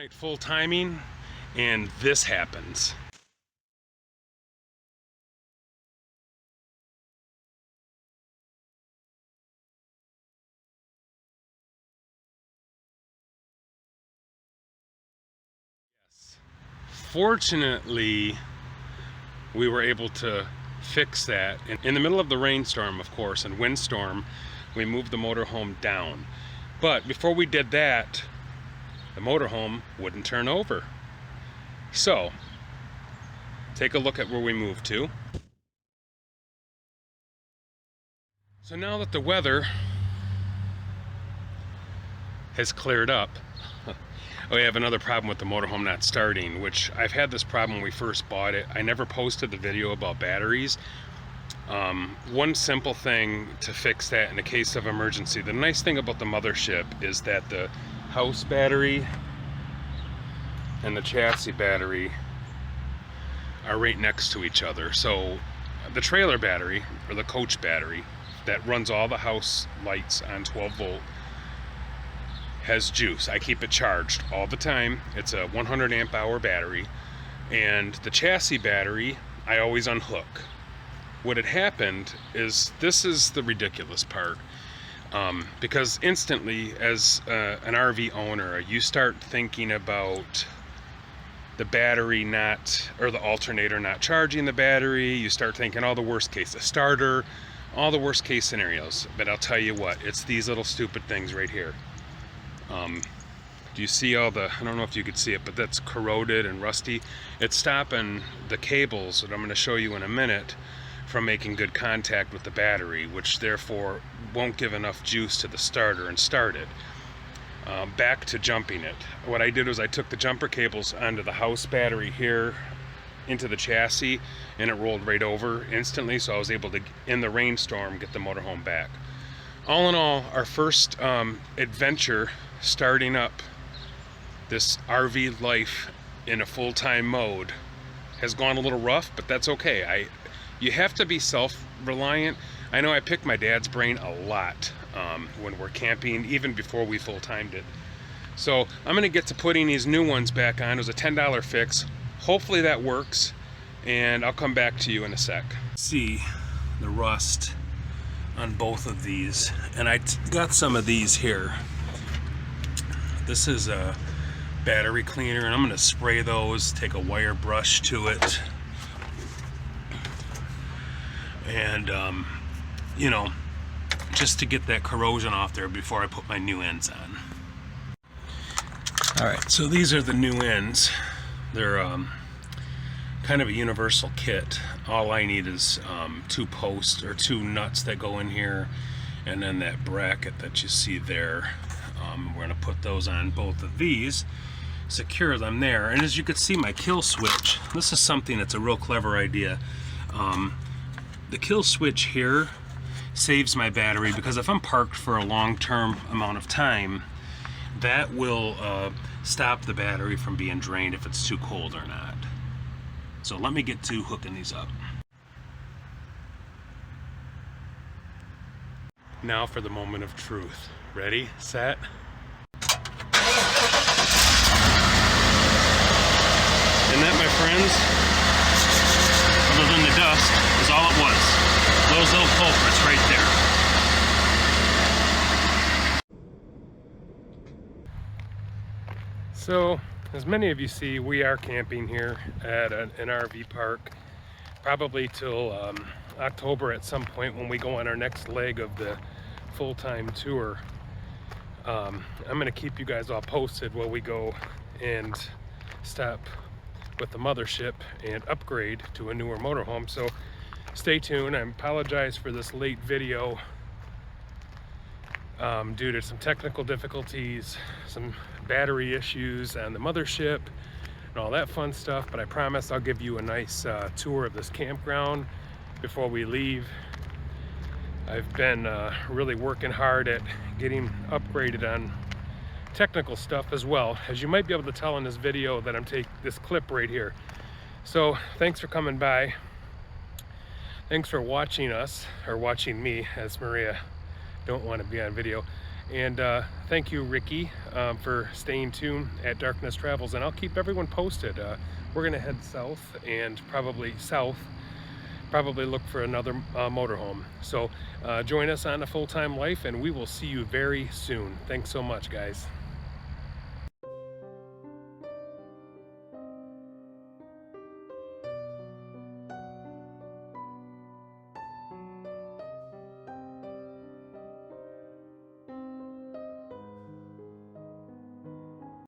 Overnight full timing, and this happens. Yes. Fortunately, we were able to fix that. In the middle of the rainstorm, of course, and windstorm, we moved the motorhome down. But before we did that, the motorhome wouldn't turn over. So, take a look at where we moved to. So now that the weather has cleared up, we have another problem with the motorhome not starting, which I've had this problem when we first bought it. I never posted the video about batteries. One simple thing to fix that in the case of emergency. The nice thing about the Mothership is that the house battery and the chassis battery are right next to each other. So the trailer battery, or the coach battery, that runs all the house lights on 12 volt, has juice. I keep it charged all the time. It's a 100 amp hour battery. And the chassis battery, I always unhook. What had happened is, this is the ridiculous part, because instantly as an RV owner, you start thinking about the battery not, or the alternator not charging the battery. You start thinking all the worst case, the starter, all the worst case scenarios. But I'll tell you what, it's these little stupid things right here. Do you see all the, I don't know if you could see it, but that's corroded and rusty. It's stopping the cables that I'm going to show you in a minute from making good contact with the battery, which therefore won't give enough juice to the starter and start it. Back to jumping it. What I did was I took the jumper cables onto the house battery here into the chassis, and it rolled right over instantly, so I was able to, in the rainstorm, get the motorhome back. All in all, our first adventure starting up this RV life in a full-time mode has gone a little rough, but that's okay. You have to be self-reliant. I know I pick my dad's brain a lot when we're camping, even before we full-timed it. So I'm gonna get to putting these new ones back on. It was a $10 fix. Hopefully that works, and I'll come back to you in a sec. See the rust on both of these, and I got some of these here. This is a battery cleaner, and I'm gonna spray those, take a wire brush to it, and you know, just to get that corrosion off there before I put my new ends on. All right, so these are the new ends. They're kind of a universal kit. All I need is 2 posts or 2 nuts that go in here, and then that bracket that you see there. We're gonna put those on both of these, secure them there. And as you can see, my kill switch, this is something that's a real clever idea. The kill switch here saves my battery, because if I'm parked for a long-term amount of time, that will stop the battery from being drained if it's too cold or not. So let me get to hooking these up. Now for the moment of truth. Ready, set. And that, my friends, other than the dust, is all it was. Those little culprits right there. So, as many of you see, we are camping here at an RV park, probably till October at some point when we go on our next leg of the full-time tour. I'm going to keep you guys all posted while we go and stop with the Mothership and upgrade to a newer motorhome. So stay tuned. I apologize for this late video due to some technical difficulties, some battery issues on the Mothership and all that fun stuff, but I promise I'll give you a nice tour of this campground before we leave. I've been really working hard at getting upgraded on technical stuff as well, as you might be able to tell in this video that I'm taking this clip right here. So thanks for coming by. Thanks for watching us, or watching me, as Maria don't want to be on video. And thank you, Ricky, for staying tuned at Darkness Travels. And I'll keep everyone posted. We're going to head south and probably look for another motorhome. So join us on A Full-Time Life, and we will see you very soon. Thanks so much, guys.